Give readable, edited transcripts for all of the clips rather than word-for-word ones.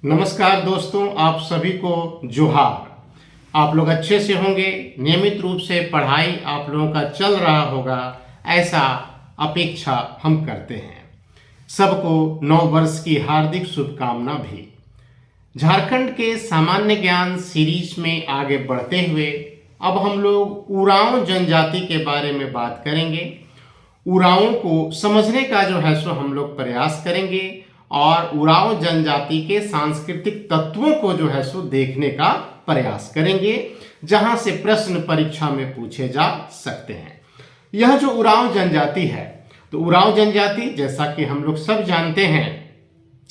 नमस्कार दोस्तों, आप सभी को जोहार। आप लोग अच्छे से होंगे। नियमित रूप से पढ़ाई आप लोगों का चल रहा होगा, ऐसा अपेक्षा हम करते हैं। सबको नव वर्ष की हार्दिक शुभकामना भी। झारखंड के सामान्य ज्ञान सीरीज में आगे बढ़ते हुए अब हम लोग उरांव जनजाति के बारे में बात करेंगे। उरांवों को समझने का जो है सो हम लोग प्रयास करेंगे और उरांव जनजाति के सांस्कृतिक तत्वों को जो है सो देखने का प्रयास करेंगे, जहां से प्रश्न परीक्षा में पूछे जा सकते हैं। यह जो उरांव जनजाति है, तो उरांव जनजाति जैसा कि हम लोग सब जानते हैं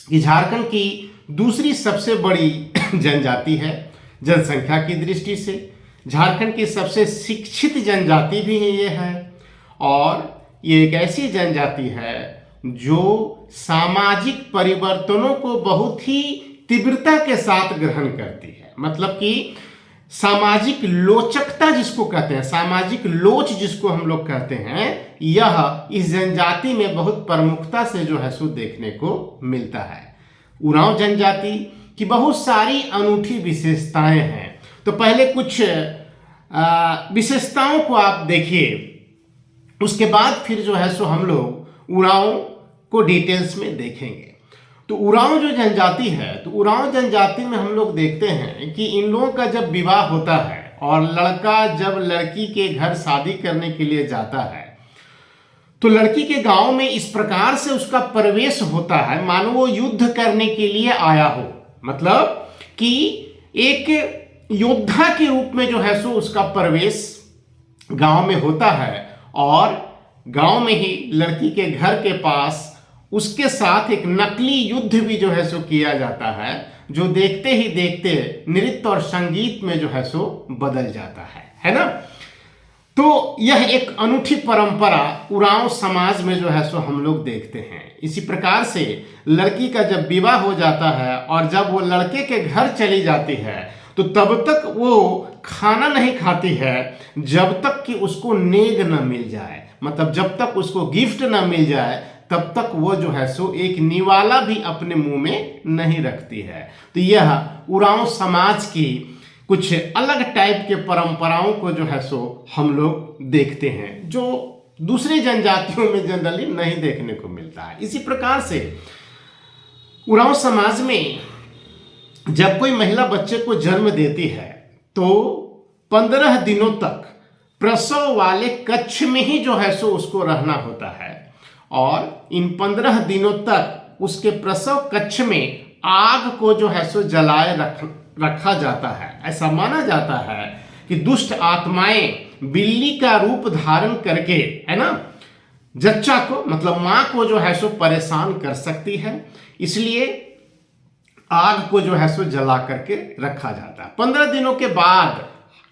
कि झारखंड की दूसरी सबसे बड़ी जनजाति है जनसंख्या की दृष्टि से। झारखंड की सबसे शिक्षित जनजाति भी ये है और ये एक ऐसी जनजाति है जो सामाजिक परिवर्तनों को बहुत ही तीव्रता के साथ ग्रहण करती है। मतलब कि सामाजिक लोचकता जिसको कहते हैं, सामाजिक लोच जिसको हम लोग कहते हैं, यह इस जनजाति में बहुत प्रमुखता से जो है सो देखने को मिलता है। उरांव जनजाति की बहुत सारी अनूठी विशेषताएं हैं। तो पहले कुछ विशेषताओं को आप देखिए, उसके बाद फिर जो है सो हम लोग उरांव को डिटेल्स में देखेंगे। तो उरांव जो जनजाति है, तो उरांव जनजाति में हम लोग देखते हैं कि इन लोगों का जब विवाह होता है और लड़का जब लड़की के घर शादी करने के लिए जाता है, तो लड़की के गांव में इस प्रकार से उसका प्रवेश होता है मानो वो युद्ध करने के लिए आया हो। मतलब कि एक योद्धा के रूप में जो है सो उसका प्रवेश गांव में होता है और गांव में ही लड़की के घर के पास उसके साथ एक नकली युद्ध भी जो है सो किया जाता है, जो देखते ही देखते नृत्य और संगीत में जो है सो बदल जाता है ना। तो यह एक अनूठी परंपरा उरांव समाज में जो है सो हम लोग देखते हैं। इसी प्रकार से लड़की का जब विवाह हो जाता है और जब वो लड़के के घर चली जाती है, तो तब तक वो खाना नहीं खाती है जब तक कि उसको नेग न मिल जाए। मतलब जब तक उसको गिफ्ट न मिल जाए तब तक वो जो है सो एक निवाला भी अपने मुंह में नहीं रखती है। तो यह उरांव समाज की कुछ अलग टाइप के परंपराओं को जो है सो हम लोग देखते हैं, जो दूसरे जनजातियों में जनरली नहीं देखने को मिलता है। इसी प्रकार से उरांव समाज में जब कोई महिला बच्चे को जन्म देती है तो 15 दिनों तक प्रसव वाले कक्ष में ही जो है सो उसको रहना होता है और इन 15 दिनों तक उसके प्रसव कक्ष में आग को जो है सो जलाए रखा जाता है। ऐसा माना जाता है कि दुष्ट आत्माएं बिल्ली का रूप धारण करके, है ना, जच्चा को मतलब मां को जो है सो परेशान कर सकती है, इसलिए आग को जो है सो जला करके रखा जाता है। 15 दिनों के बाद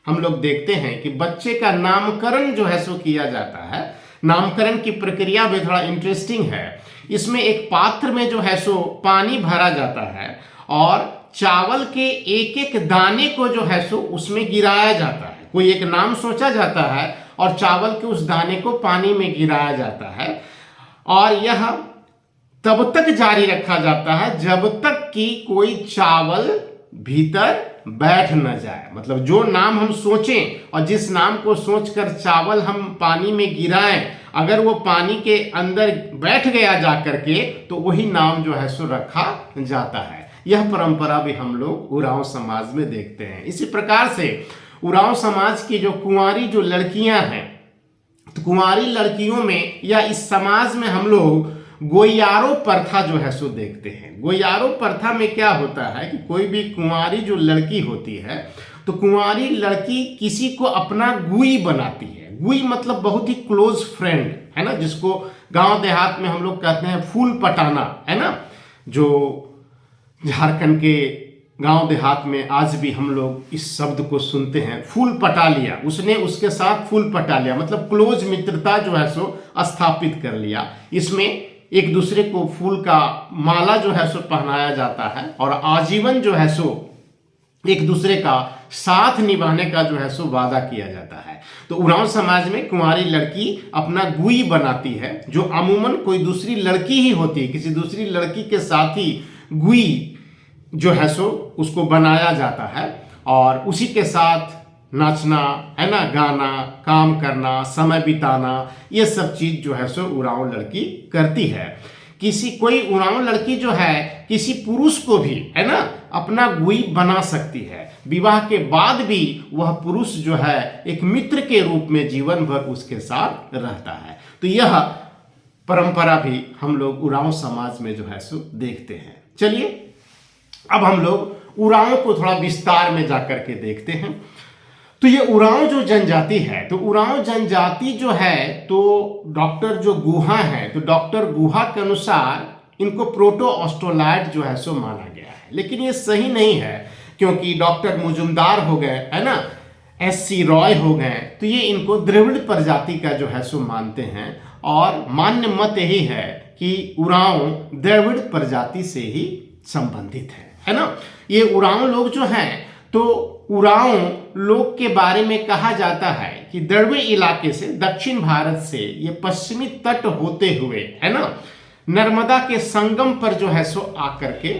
हम लोग देखते हैं कि बच्चे का नामकरण जो है सो किया जाता है। नामकरण की प्रक्रिया भी थोड़ा इंटरेस्टिंग है। इसमें एक पात्र में जो है सो पानी भरा जाता है और चावल के एक एक दाने को जो है सो उसमें गिराया जाता है। कोई एक नाम सोचा जाता है और चावल के उस दाने को पानी में गिराया जाता है और यह तब तक जारी रखा जाता है जब तक कि कोई चावल भीतर बैठ न जाए। मतलब जो नाम हम सोचें और जिस नाम को सोचकर चावल हम पानी में गिराएं, अगर वो पानी के अंदर बैठ गया जा करके, तो वही नाम जो है सो रखा जाता है। यह परंपरा भी हम लोग उरांव समाज में देखते हैं। इसी प्रकार से उरांव समाज की जो कुंवारी जो लड़कियां हैं, तो कुंवारी लड़कियों में या इस समाज में हम लोग गोयारो प्रथा जो है सो देखते हैं। गोयारो प्रथा में क्या होता है कि कोई भी कुंवारी जो लड़की होती है, तो कुंवारी लड़की किसी को अपना गुई बनाती है। गुई मतलब बहुत ही क्लोज फ्रेंड, है ना, जिसको गांव देहात में हम लोग कहते हैं फूल पटाना, है ना। जो झारखंड के गांव देहात में आज भी हम लोग इस शब्द को सुनते हैं, फूल पटा लिया, उसने उसके साथ फूल पटा लिया, मतलब क्लोज मित्रता जो है सो स्थापित कर लिया। इसमें एक दूसरे को फूल का माला जो है सो पहनाया जाता है और आजीवन जो है सो एक दूसरे का साथ निभाने का जो है सो वादा किया जाता है। तो उरांव समाज में कुंवारी लड़की अपना गुई बनाती है, जो अमूमन कोई दूसरी लड़की ही होती है, किसी दूसरी लड़की के साथ ही गुई जो है सो उसको बनाया जाता है और उसी के साथ नाचना है ना, गाना, काम करना, समय बिताना, ये सब चीज जो है सो उरांव लड़की करती है। कोई उरांव लड़की जो है किसी पुरुष को भी है ना अपना गुई बना सकती है। विवाह के बाद भी वह पुरुष जो है एक मित्र के रूप में जीवन भर उसके साथ रहता है। तो यह परंपरा भी हम लोग उरांव समाज में जो है सो देखते हैं। चलिए अब हम लोग उरांव को थोड़ा विस्तार में जाकर के देखते हैं। तो ये उरांव जो जनजाति है, तो उरांव जनजाति जो है, तो डॉक्टर जो गुहा है, तो डॉक्टर गुहा के अनुसार इनको प्रोटो ऑस्ट्रोलॉइड जो है सो माना गया है। लेकिन ये सही नहीं है, क्योंकि डॉक्टर मुजुमदार हो गए है ना, एस.सी. रॉय हो गए, तो ये इनको द्रविड़ प्रजाति का जो है सो मानते हैं और मान्य मत यही है कि उरांव द्रविड़ प्रजाति से ही संबंधित है ना। ये उरांव लोग जो हैं, तो उरांव लोग के बारे में कहा जाता है कि द्रविड़ इलाके से, दक्षिण भारत से ये पश्चिमी तट होते हुए है ना नर्मदा के संगम पर जो है सो आकर के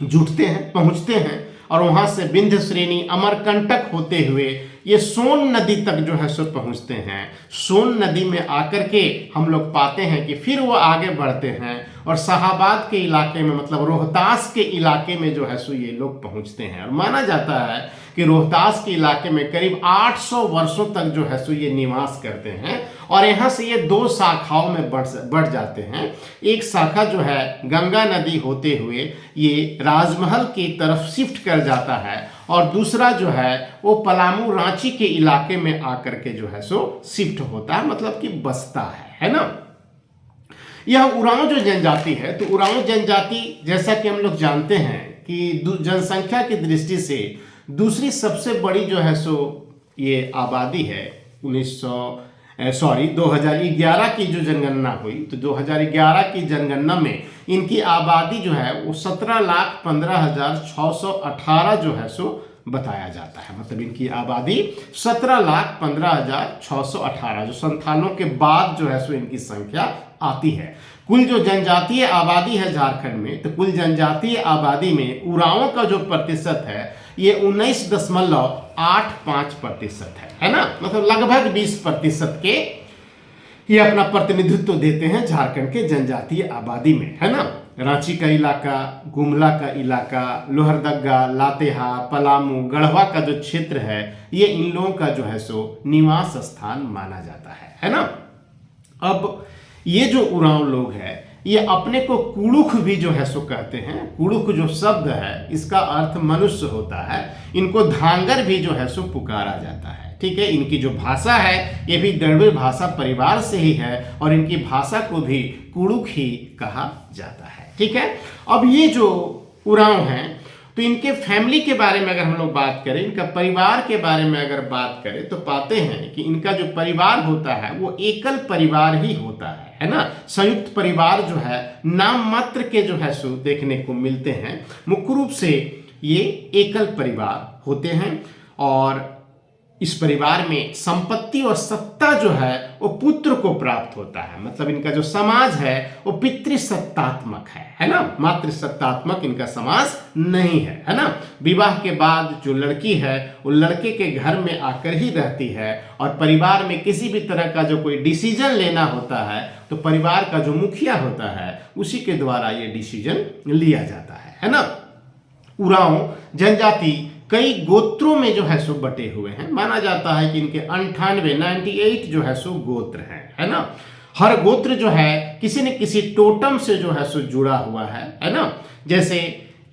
जुटते हैं, पहुंचते हैं और वहां से विंध्य श्रेणी, अमरकंटक होते हुए ये सोन नदी तक जो है सो पहुंचते हैं। सोन नदी में आकर के हम लोग पाते हैं कि फिर वो आगे बढ़ते हैं और शाहाबाद के इलाके में, मतलब रोहतास के इलाके में जो है सो ये लोग पहुंचते हैं। और माना जाता है कि रोहतास के इलाके में करीब 800 वर्षों तक जो है सो ये निवास करते हैं और यहाँ से ये 2 शाखाओं में बढ़ जाते हैं। एक शाखा जो है गंगा नदी होते हुए ये राजमहल की तरफ शिफ्ट कर जाता है और दूसरा जो है वो पलामू रांची के इलाके में आकर के जो है सो शिफ्ट होता है, मतलब कि बसता है ना। यह उरांव जो जनजाति है, तो उरांव जनजाति जैसा कि हम लोग जानते हैं कि जनसंख्या की दृष्टि से दूसरी सबसे बड़ी जो है सो ये आबादी है। 2011 की जो जनगणना हुई, तो 2011 की जनगणना में इनकी आबादी जो है वो 17,15,618 जो है सो बताया जाता है। मतलब इनकी आबादी 17,15,618 जो संथालों के बाद जो है सो इनकी संख्या आती है। कुल जो जनजातीय आबादी है झारखंड में, तो कुल जनजातीय आबादी में उरांवों का जो प्रतिशत है ये 19.85% है ना, मतलब लगभग 20% के ये अपना प्रतिनिधित्व देते हैं झारखंड के जनजातीय आबादी में, है ना। रांची का इलाका, गुमला का इलाका, लोहरदगा, लातेहार, पलामू, गढ़वा का जो क्षेत्र है, ये इन लोगों का जो है सो निवास स्थान माना जाता है ना। अब ये जो उरांव लोग हैं, ये अपने को कुड़ुख भी जो है सो कहते हैं। कुड़ुख जो शब्द है इसका अर्थ मनुष्य होता है। इनको धांगर भी जो है सो पुकारा जाता है, ठीक है। इनकी जो भाषा है ये भी द्रविड़ भाषा परिवार से ही है और इनकी भाषा को भी कुड़ुख ही कहा जाता है, ठीक है। अब ये जो उरांव हैं, तो इनके फैमिली के बारे में अगर हम लोग बात करें, इनका परिवार के बारे में अगर बात करें, तो पाते हैं कि इनका जो परिवार होता है वो एकल परिवार ही होता है ना। संयुक्त परिवार जो है नाम मात्र के जो है सो देखने को मिलते हैं। मुख्य रूप से ये एकल परिवार होते हैं और इस परिवार में संपत्ति और सत्ता जो है वो पुत्र को प्राप्त होता है। मतलब इनका जो समाज है वो पितृसत्तात्मक है ना, मातृसत्तात्मक इनका समाज नहीं है ना। विवाह के बाद जो लड़की है वो लड़के के घर में आकर ही रहती है और परिवार में किसी भी तरह का जो कोई डिसीजन लेना होता है तो परिवार का जो मुखिया होता है उसी के द्वारा ये डिसीजन लिया जाता है ना। उरांव जनजाति कई गोत्रों में जो है सो बटे हुए हैं। माना जाता है कि इनके 98 जो है सो गोत्र हैं, है ना। हर गोत्र जो है किसी न किसी टोटम से जो है सो जुड़ा हुआ है ना। जैसे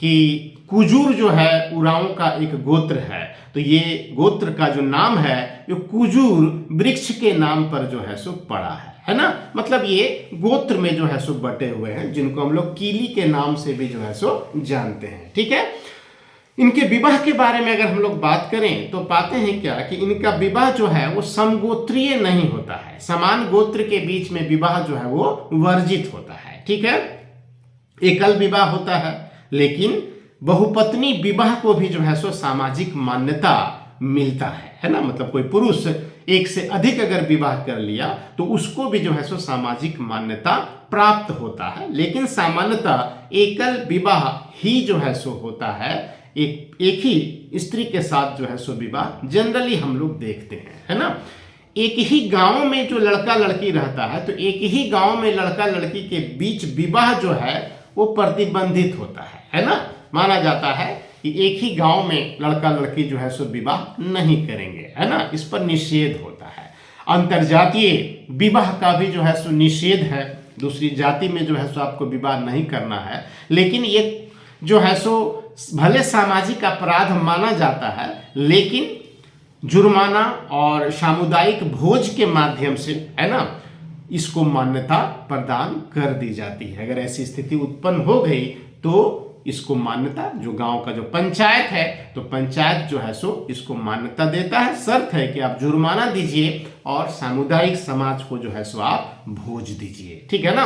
कि कुजूर जो है उरांव का एक गोत्र है, तो ये गोत्र का जो नाम है ये कुजूर वृक्ष के नाम पर जो है सो पड़ा है ना। मतलब ये गोत्र में जो है सो बटे हुए हैं, जिनको हम लोग कीली के नाम से भी जो है सो जानते हैं, ठीक है। इनके विवाह के बारे में अगर हम लोग बात करें तो पाते हैं क्या कि इनका विवाह जो है वो समगोत्रीय नहीं होता है। समान गोत्र के बीच में विवाह जो है वो वर्जित होता है, ठीक है। एकल विवाह होता है, लेकिन बहुपत्नी विवाह को भी जो है सो सामाजिक मान्यता मिलता है ना। मतलब कोई पुरुष एक से अधिक अगर विवाह कर लिया तो उसको भी जो है सो सामाजिक मान्यता प्राप्त होता है। लेकिन सामान्यतः एकल विवाह ही जो है सो होता है, एक ही स्त्री के साथ जो है सो विवाह जनरली हम लोग देखते हैं, है ना। एक ही गांव में जो लड़का लड़की रहता है तो एक ही गांव में लड़का लड़की के बीच विवाह जो है वो प्रतिबंधित होता है ना। माना जाता है कि एक ही गांव में लड़का लड़की जो है सो विवाह नहीं करेंगे, है ना, इस पर निषेध होता है। अंतरजातीय विवाह का भी जो है सो निषेध है, दूसरी जाति में जो है सो आपको विवाह नहीं करना है। लेकिन ये जो है सो भले सामाजिक अपराध माना जाता है, लेकिन जुर्माना और सामुदायिक भोज के माध्यम से, है ना, इसको मान्यता प्रदान कर दी जाती है। अगर ऐसी स्थिति उत्पन्न हो गई तो इसको मान्यता, जो गांव का जो पंचायत है तो पंचायत जो है सो इसको मान्यता देता है। शर्त है कि आप जुर्माना दीजिए और सामुदायिक समाज को जो है सो आप भोज दीजिए, ठीक है ना।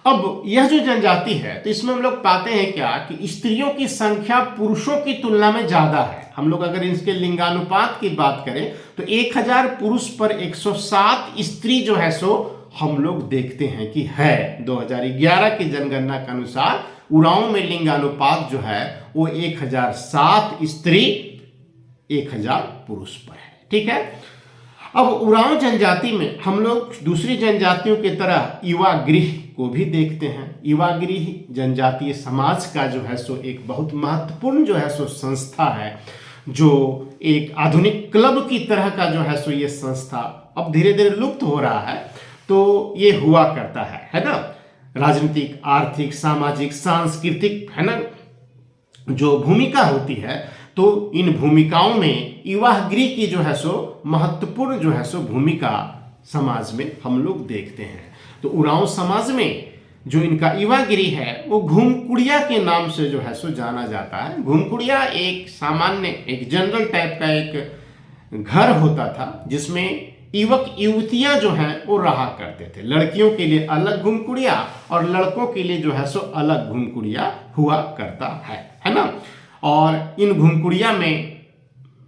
अब यह जो जनजाति है तो इसमें हम लोग पाते हैं क्या कि स्त्रियों की संख्या पुरुषों की तुलना में ज्यादा है। हम लोग अगर इसके लिंगानुपात की बात करें तो 1000 पुरुष पर 107 स्त्री जो है सो हम लोग देखते हैं कि है। 2011 की जनगणना के अनुसार उरांव में लिंगानुपात जो है वो 1007 स्त्री 1000 पुरुष पर है, ठीक है। अब उरांव जनजाति में हम लोग दूसरी जनजातियों की तरह युवा गृह को भी देखते हैं। युवा गृह जनजातीय समाज का जो है सो एक बहुत महत्वपूर्ण जो है सो संस्था है, जो एक आधुनिक क्लब की तरह का जो है सो ये संस्था अब धीरे धीरे लुप्त हो रहा है। तो ये हुआ करता है ना। राजनीतिक, आर्थिक, सामाजिक, सांस्कृतिक, है ना, जो भूमिका होती है तो इन भूमिकाओं में युवा गृह की जो है सो महत्वपूर्ण जो है सो भूमिका समाज में हम लोग देखते हैं। तो उरांव समाज में जो इनका युवा गृह है वो घूमकुड़िया के नाम से जो है सो जाना जाता है। घूमकुड़िया एक सामान्य, एक जनरल टाइप का एक घर होता था जिसमें युवक युवतियां जो हैं वो रहा करते थे। लड़कियों के लिए अलग घूमकुड़िया और लड़कों के लिए जो है सो अलग घूमकुड़िया हुआ करता है ना। और इन घूमकुड़िया में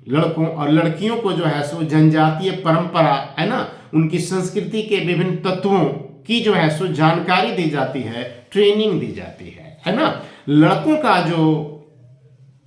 लड़कों और लड़कियों को जो है सो जनजातीय परंपरा, है ना, उनकी संस्कृति के विभिन्न तत्वों की जो है सो जानकारी दी जाती है, ट्रेनिंग दी जाती है ना। लड़कों का जो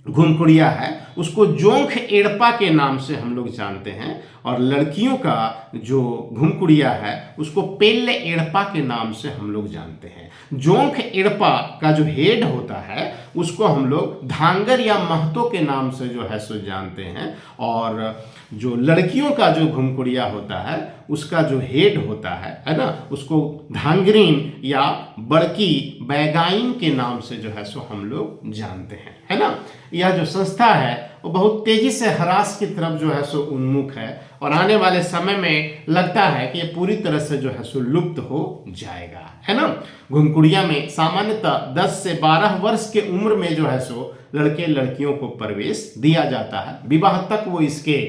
घूमकुड़िया है उसको जोंख एड़पा के नाम से हम लोग जानते हैं और लड़कियों का जो घूमकुड़िया है उसको पेल्ले एड़पा के नाम से हम लोग जानते हैं। जोंख एड़पा का जो हेड होता है उसको हम लोग धांगर या महतो के नाम से जो है सो जानते हैं और जो लड़कियों का जो घूमकुड़िया होता है उसका जो हेड होता है ना, उसको धांगरीन या बड़की बैगाइन के नाम से जो है सो हम लोग जानते हैं, है ना। यह जो संस्था है वो बहुत तेजी से ह्रास की तरफ जो है सो उन्मुख है और आने वाले समय में लगता है कि ये पूरी तरह से जो है सो लुप्त हो जाएगा, है ना। घूमकुड़िया में सामान्यतः 10 से 12 वर्ष के उम्र में जो है सो लड़के लड़कियों को प्रवेश दिया जाता है। विवाह तक वो इसके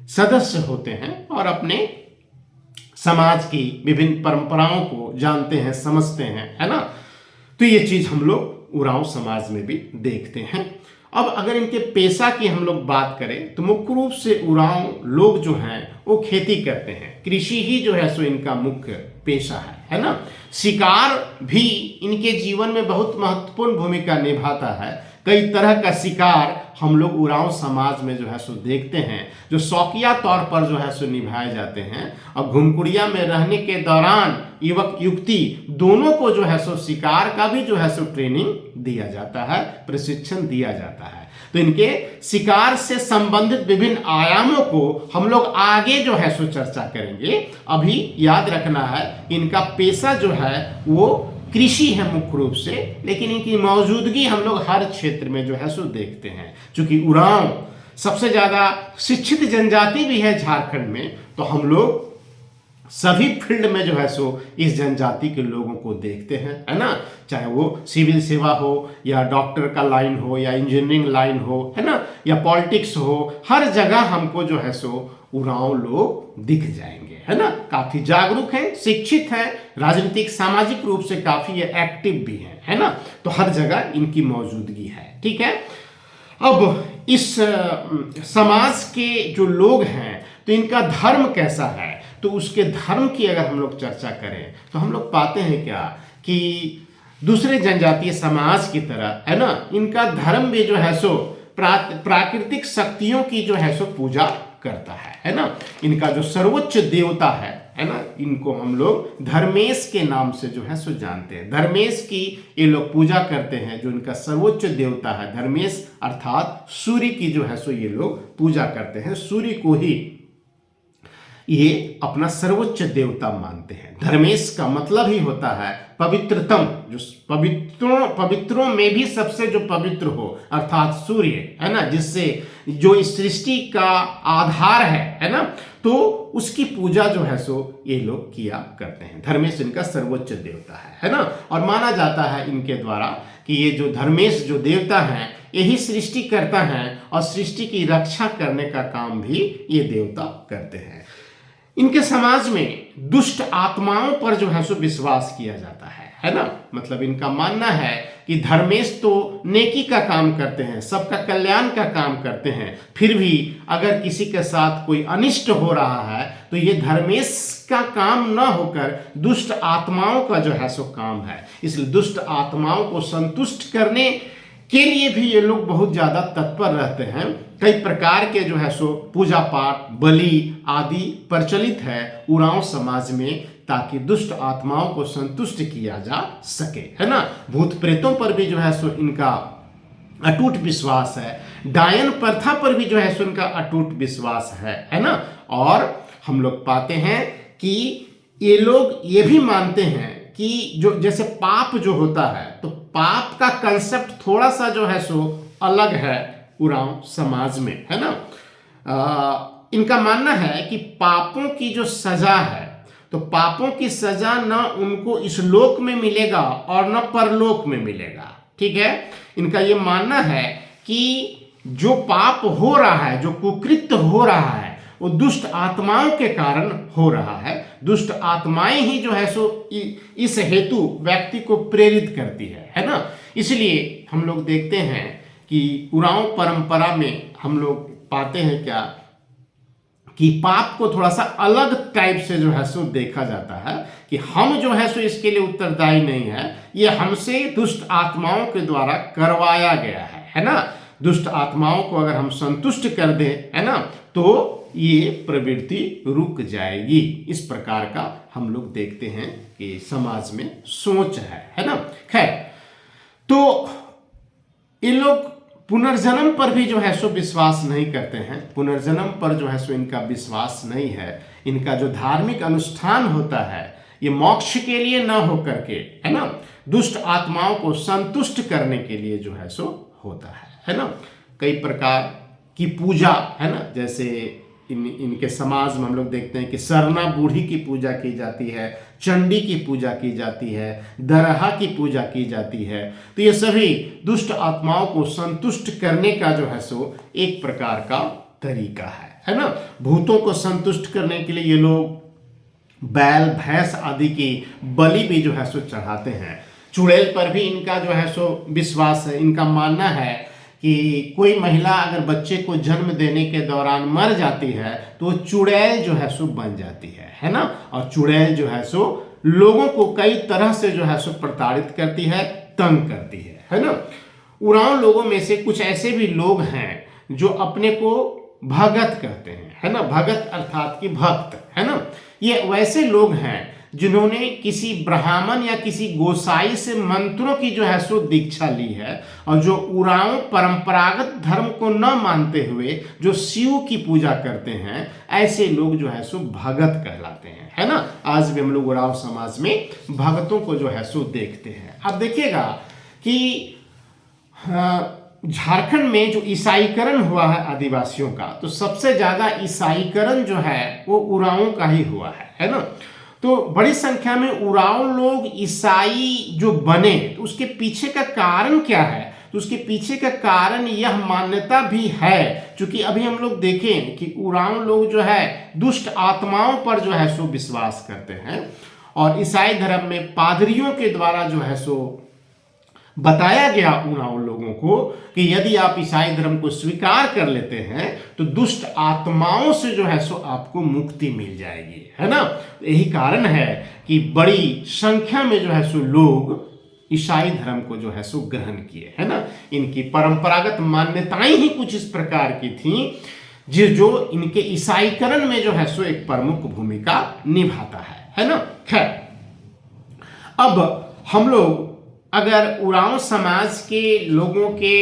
सदस्य होते हैं और अपने समाज की विभिन्न परंपराओं को जानते हैं, समझते हैं, है ना। तो ये चीज हम लोग उरांव समाज में भी देखते हैं। अब अगर इनके पेशा की हम लोग बात करें तो मुख्य रूप से उरांव लोग जो हैं वो खेती करते हैं। कृषि ही जो है सो इनका मुख्य पेशा है ना। शिकार भी इनके जीवन में बहुत महत्वपूर्ण भूमिका निभाता है। कई तरह का शिकार हम लोग उरांव समाज में जो है सो देखते हैं जो शौकिया तौर पर जो है सो निभाए जाते हैं। और घूमकुड़िया में रहने के दौरान युवक युवती दोनों को जो है सो शिकार का भी जो है सो ट्रेनिंग दिया जाता है, प्रशिक्षण दिया जाता है। तो इनके शिकार से संबंधित विभिन्न आयामों को हम लोग आगे जो है सो चर्चा करेंगे। अभी याद रखना है इनका पेशा जो है वो कृषि है मुख्य रूप से, लेकिन इनकी मौजूदगी हम लोग हर क्षेत्र में जो है सो देखते हैं। क्योंकि उरांव सबसे ज्यादा शिक्षित जनजाति भी है झारखंड में, तो हम लोग सभी फील्ड में जो है सो इस जनजाति के लोगों को देखते हैं, है ना। चाहे वो सिविल सेवा हो या डॉक्टर का लाइन हो या इंजीनियरिंग लाइन हो, है ना, या पॉलिटिक्स हो, हर जगह हमको जो है सो उरांव लोग दिख जाएंगे, है ना। काफी जागरूक हैं, शिक्षित हैं, राजनीतिक सामाजिक रूप से काफी एक्टिव भी हैं, है ना। तो हर जगह इनकी मौजूदगी है, ठीक है। अब इस समाज के जो लोग हैं तो इनका धर्म कैसा है, तो उसके धर्म की अगर हम लोग चर्चा करें तो हम लोग पाते हैं क्या कि दूसरे जनजातीय समाज की तरह, है ना, इनका धर्म भी जो है सो प्राकृतिक शक्तियों की जो है सो पूजा करता है ना। इनका जो सर्वोच्च देवता है ना, इनको हम लोग धर्मेश के नाम से जो है सो जानते हैं। धर्मेश की ये लोग पूजा करते हैं, जो इनका सर्वोच्च देवता है धर्मेश, अर्थात सूर्य की जो है सो ये लोग पूजा करते हैं। सूर्य को ही ये अपना सर्वोच्च देवता मानते हैं। धर्मेश का मतलब ही होता है पवित्रतम, जो पवित्रों में भी सबसे जो पवित्र हो, अर्थात सूर्य, है ना, जिससे जो इस सृष्टि का आधार है ना, तो उसकी पूजा जो है सो ये लोग किया करते हैं। धर्मेश इनका सर्वोच्च देवता है ना। और माना जाता है इनके द्वारा कि ये जो धर्मेश जो देवता हैं, यही सृष्टि करता है और सृष्टि की रक्षा करने का काम भी ये देवता करते हैं। इनके समाज में दुष्ट आत्माओं पर जो है सो विश्वास किया जाता है ना। मतलब इनका मानना है कि धर्मेश तो नेकी का काम करते हैं, सबका कल्याण का काम करते हैं, फिर भी अगर किसी के साथ कोई अनिष्ट हो रहा है तो ये धर्मेश का काम न होकर दुष्ट आत्माओं का जो है सो काम है। इसलिए दुष्ट आत्माओं को संतुष्ट करने के लिए भी ये लोग बहुत ज़्यादा तत्पर रहते हैं। कई प्रकार के जो है सो पूजा पाठ, बलि आदि प्रचलित है उरांव समाज में, ताकि दुष्ट आत्माओं को संतुष्ट किया जा सके, है ना। भूत प्रेतों पर भी जो है सो इनका अटूट विश्वास है। डायन प्रथा पर भी जो है सो इनका अटूट विश्वास है ना। और हम लोग पाते हैं कि ये लोग ये भी मानते हैं कि जो जैसे पाप जो होता है, तो पाप का कंसेप्ट थोड़ा सा जो है सो अलग है उरांव समाज में, है ना। इनका मानना है कि पापों की जो सजा है, तो पापों की सजा न उनको इस लोक में मिलेगा और न परलोक में मिलेगा, ठीक है। इनका ये मानना है कि जो पाप हो रहा है, जो कुकृत्य हो रहा है, वो दुष्ट आत्माओं के कारण हो रहा है। दुष्ट आत्माएं ही जो है सो इस हेतु व्यक्ति को प्रेरित करती है ना। इसलिए हम लोग देखते हैं कि उरांव परंपरा में हम लोग पाते हैं क्या कि पाप को थोड़ा सा अलग टाइप से जो है सो देखा जाता है कि हम जो है सो इसके लिए उत्तरदायी नहीं है, ये हमसे दुष्ट आत्माओं के द्वारा करवाया गया है ना। दुष्ट आत्माओं को अगर हम संतुष्ट कर दें, है ना, तो ये प्रवृत्ति रुक जाएगी। इस प्रकार का हम लोग देखते हैं कि समाज में सोच है ना। खैर, तो ये लोग पुनर्जन्म पर भी जो है सो विश्वास नहीं करते हैं। पुनर्जन्म पर जो है सो इनका विश्वास नहीं है। इनका जो धार्मिक अनुष्ठान होता है, ये मोक्ष के लिए न होकर के, है ना, दुष्ट आत्माओं को संतुष्ट करने के लिए जो है सो होता है ना। कई प्रकार की पूजा, है ना, जैसे इनके समाज में हम लोग देखते हैं कि सरना बूढ़ी की पूजा की जाती है, चंडी की पूजा की जाती है, दरहा की पूजा की जाती है। तो ये सभी दुष्ट आत्माओं को संतुष्ट करने का जो है सो एक प्रकार का तरीका है ना। भूतों को संतुष्ट करने के लिए ये लोग बैल, भैंस आदि की बलि भी जो है सो चढ़ाते हैं। चुड़ैल पर भी इनका जो है सो विश्वास है। इनका मानना है कि कोई महिला अगर बच्चे को जन्म देने के दौरान मर जाती है तो चुड़ैल जो है सो बन जाती है ना। और चुड़ैल जो है सो लोगों को कई तरह से जो है सो प्रताड़ित करती है, तंग करती है ना। उरांव लोगों में से कुछ ऐसे भी लोग हैं जो अपने को भगत कहते हैं, है ना। भगत अर्थात कि भक्त, है ना। ये वैसे लोग हैं जिन्होंने किसी ब्राह्मण या किसी गोसाई से मंत्रों की जो है सो दीक्षा ली है, और जो उरांव परंपरागत धर्म को न मानते हुए जो शिव की पूजा करते हैं, ऐसे लोग जो है सो भगत कहलाते हैं, है ना। आज भी हम लोग उरांव समाज में भगतों को जो है सो देखते हैं। अब देखिएगा कि झारखंड में जो ईसाईकरण हुआ है आदिवासियों का, तो सबसे ज्यादा ईसाईकरण जो है वो उरांव का ही हुआ है ना। तो बड़ी संख्या में उरांव लोग ईसाई जो बने, तो उसके पीछे का कारण क्या है? तो उसके पीछे का कारण यह मान्यता भी है, क्योंकि अभी हम लोग देखें कि उरांव लोग जो है दुष्ट आत्माओं पर जो है सो विश्वास करते हैं, और ईसाई धर्म में पादरियों के द्वारा जो है सो बताया गया उन लोगों को कि यदि आप ईसाई धर्म को स्वीकार कर लेते हैं तो दुष्ट आत्माओं से जो है सो आपको मुक्ति मिल जाएगी, है ना। यही कारण है कि बड़ी संख्या में जो है सो लोग ईसाई धर्म को जो है सो ग्रहण किए, है ना। इनकी परंपरागत मान्यताएं ही कुछ इस प्रकार की थी जो इनके ईसाईकरण में जो है सो एक प्रमुख भूमिका निभाता है ना। खैर, अब हम लोग अगर उरांव समाज के लोगों के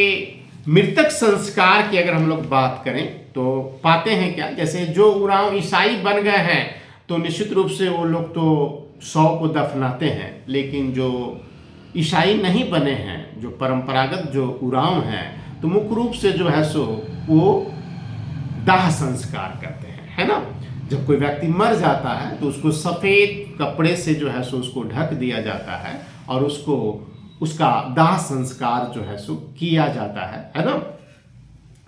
मृतक संस्कार की अगर हम लोग बात करें तो पाते हैं क्या, जैसे जो उरांव ईसाई बन गए हैं तो निश्चित रूप से वो लोग तो शव को दफनाते हैं, लेकिन जो ईसाई नहीं बने हैं, जो परंपरागत जो उरांव हैं, तो मुख्य रूप से जो है सो वो दाह संस्कार करते हैं, है ना। जब कोई व्यक्ति मर जाता है तो उसको सफ़ेद कपड़े से जो है सो उसको ढक दिया जाता है और उसको उसका दाह संस्कार जो है सो किया जाता है ना।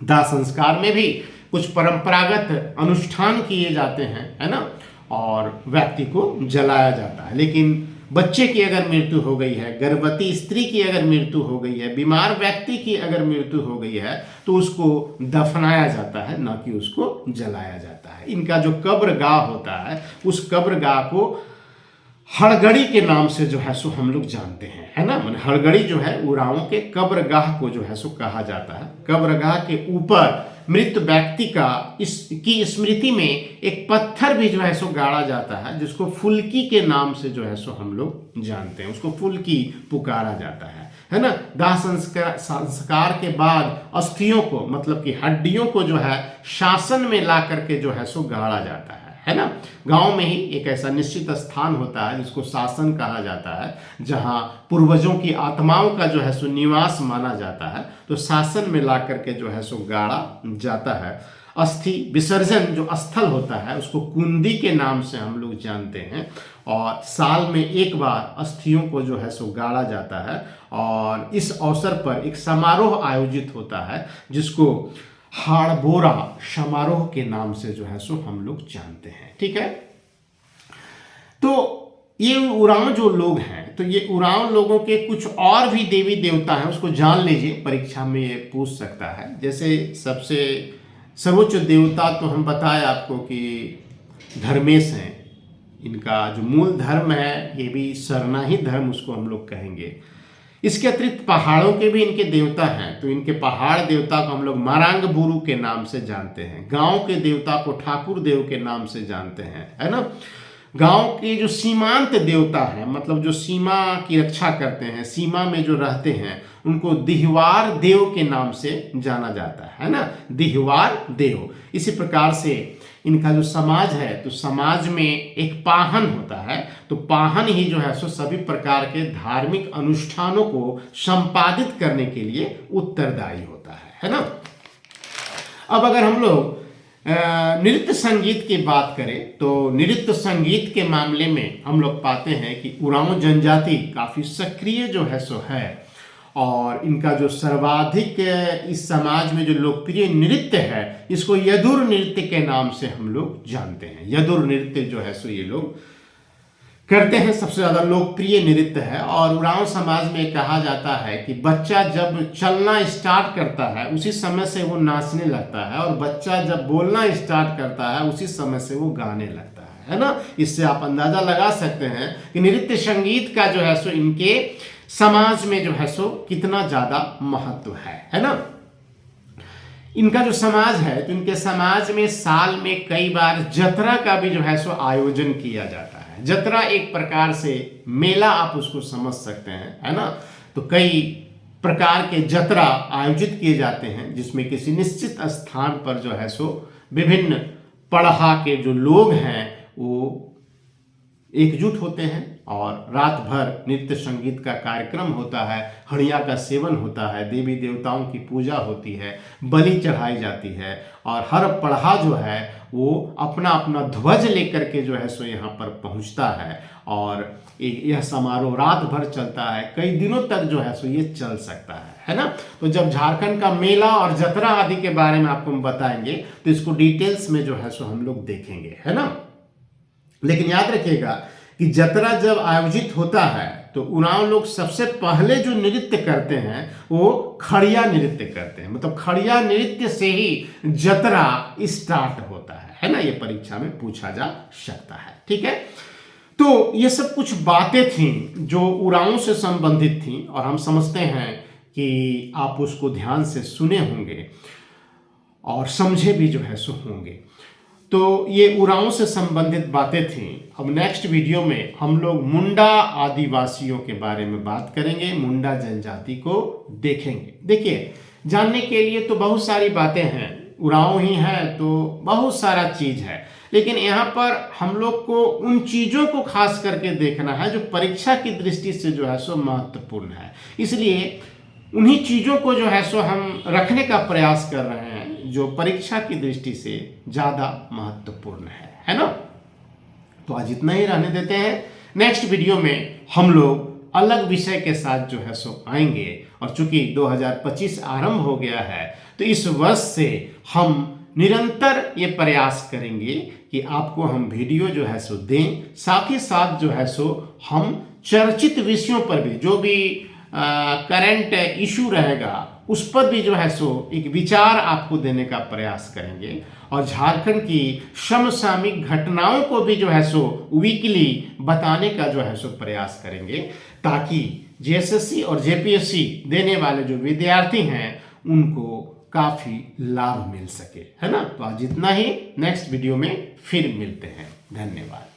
दाह संस्कार में भी कुछ परंपरागत अनुष्ठान किए जाते हैं, है ना, और व्यक्ति को जलाया जाता है। लेकिन बच्चे की अगर मृत्यु हो गई है, गर्भवती स्त्री की अगर मृत्यु हो गई है, बीमार व्यक्ति की अगर मृत्यु हो गई है तो उसको दफनाया जाता है, ना कि उसको जलाया जाता है। इनका जो कब्रगाह होता है उस कब्रगाह को हड़गड़ी के नाम से जो है सो हम लोग जानते हैं, है ना। माने हड़गड़ी जो है उरांव के कब्रगाह को जो है सो कहा जाता है। कब्रगाह के ऊपर मृत व्यक्ति की स्मृति में एक पत्थर भी जो है सो गाड़ा जाता है, जिसको फुल्की के नाम से जो है सो हम लोग जानते हैं, उसको फुल्की पुकारा जाता है ना। दाह संस्कार के बाद अस्थियों को, मतलब कि हड्डियों को जो है शासन में ला करके जो है सो गाड़ा जाता है ना। गांव में ही एक ऐसा निश्चित स्थान होता है जिसको शासन कहा जाता है, जहां पूर्वजों की आत्माओं का जो है सो निवास माना जाता है, तो शासन में ला करके जो है सो गाड़ा जाता है। अस्थि विसर्जन जो स्थल होता है उसको कुंदी के नाम से हम लोग जानते हैं, और साल में एक बार अस्थियों को जो है सो गाड़ा जाता है, और इस अवसर पर एक समारोह आयोजित होता है जिसको हाड़बोरा समारोह के नाम से जो है सो हम लोग जानते हैं, ठीक है। तो ये उरांव जो लोग हैं, तो ये उरांव लोगों के कुछ और भी देवी देवता हैं, उसको जान लीजिए, परीक्षा में ये पूछ सकता है। जैसे सबसे सर्वोच्च देवता तो हम बताए आपको कि धर्मेश हैं, इनका जो मूल धर्म है ये भी सरना ही धर्म उसको हम लोग कहेंगे। इसके अतिरिक्त पहाड़ों के भी इनके देवता हैं, तो इनके पहाड़ देवता को हम लोग मारांग बुरु के नाम से जानते हैं। गांव के देवता को ठाकुर देव के नाम से जानते हैं, है ना। गांव के जो सीमांत देवता हैं, मतलब जो सीमा की रक्षा करते हैं, सीमा में जो रहते हैं, उनको दिहवार देव के नाम से जाना जाता है ना, दिहवार देव। इसी प्रकार से इनका जो समाज है, तो समाज में एक पाहन होता है, तो पाहन ही जो है सो सभी प्रकार के धार्मिक अनुष्ठानों को संपादित करने के लिए उत्तरदायी होता है ना। अब अगर हम लोग नृत्य संगीत की बात करें तो नृत्य संगीत के मामले में हम लोग पाते हैं कि उरांव जनजाति काफ़ी सक्रिय जो है सो है, और इनका जो सर्वाधिक इस समाज में जो लोकप्रिय नृत्य है इसको यदुर नृत्य के नाम से हम लोग जानते हैं। यदुर नृत्य जो है सो ये लोग करते हैं, सबसे ज़्यादा लोकप्रिय नृत्य है। और उरांव समाज में कहा जाता है कि बच्चा जब चलना स्टार्ट करता है उसी समय से वो नाचने लगता है, और बच्चा जब बोलना स्टार्ट करता है उसी समय से वो गाने लगता है ना। इससे आप अंदाज़ा लगा सकते हैं कि नृत्य संगीत का जो है सो इनके समाज में जो है सो कितना ज़्यादा महत्व है ना। इनका जो समाज है, तो इनके समाज में साल में कई बार जतरा का भी जो है सो आयोजन किया जाता है। जतरा एक प्रकार से मेला आप उसको समझ सकते हैं, है ना। तो कई प्रकार के जतरा आयोजित किए जाते हैं, जिसमें किसी निश्चित स्थान पर जो है सो विभिन्न पड़हा के जो लोग हैं वो एकजुट होते हैं, और रात भर नृत्य संगीत का कार्यक्रम होता है, हड़िया का सेवन होता है, देवी देवताओं की पूजा होती है, बलि चढ़ाई जाती है, और हर पड़हा जो है वो अपना अपना ध्वज लेकर के जो है सो यहाँ पर पहुँचता है, और यह समारोह रात भर चलता है, कई दिनों तक जो है सो ये चल सकता है ना। तो जब झारखंड का मेला और जतरा आदि के बारे में आपको हम बताएंगे तो इसको डिटेल्स में जो है सो हम लोग देखेंगे, है ना। लेकिन याद रखिएगा कि जतरा जब आयोजित होता है तो उरांव लोग सबसे पहले जो नृत्य करते हैं वो खड़िया नृत्य करते हैं। मतलब खड़िया नृत्य से ही जतरा स्टार्ट होता है ना, ये परीक्षा में पूछा जा सकता है। ठीक है, तो ये सब कुछ बातें थी जो उरांव से संबंधित थी और हम समझते हैं कि आप उसको ध्यान से सुने होंगे और समझे भी जो है सो होंगे। तो ये उरांव से संबंधित बातें थी। अब नेक्स्ट वीडियो में हम लोग मुंडा आदिवासियों के बारे में बात करेंगे, मुंडा जनजाति को देखेंगे। देखिए, जानने के लिए तो बहुत सारी बातें हैं, उरांव ही है तो बहुत सारा चीज है, लेकिन यहाँ पर हम लोग को उन चीजों को खास करके देखना है जो परीक्षा की दृष्टि से जो है सो महत्वपूर्ण है। इसलिए उन्हीं चीजों को जो है सो हम रखने का प्रयास कर रहे हैं जो परीक्षा की दृष्टि से ज्यादा महत्वपूर्ण है ना। तो आज इतना ही रहने देते हैं। नेक्स्ट वीडियो में हम लोग अलग विषय के साथ जो है सो आएंगे, और चूंकि 2025 आरंभ हो गया है तो इस वर्ष से हम निरंतर ये प्रयास करेंगे कि आपको हम वीडियो जो है सो दें, साथ ही साथ जो है सो हम चर्चित विषयों पर भी, जो भी करंट इशू रहेगा उस पर भी जो है सो एक विचार आपको देने का प्रयास करेंगे, और झारखंड की समसामयिक घटनाओं को भी जो है सो वीकली बताने का जो है सो प्रयास करेंगे, ताकि जेएसएससी और जेपीएससी देने वाले जो विद्यार्थी हैं उनको काफी लाभ मिल सके, है ना। तो आज इतना ही, नेक्स्ट वीडियो में फिर मिलते हैं। धन्यवाद।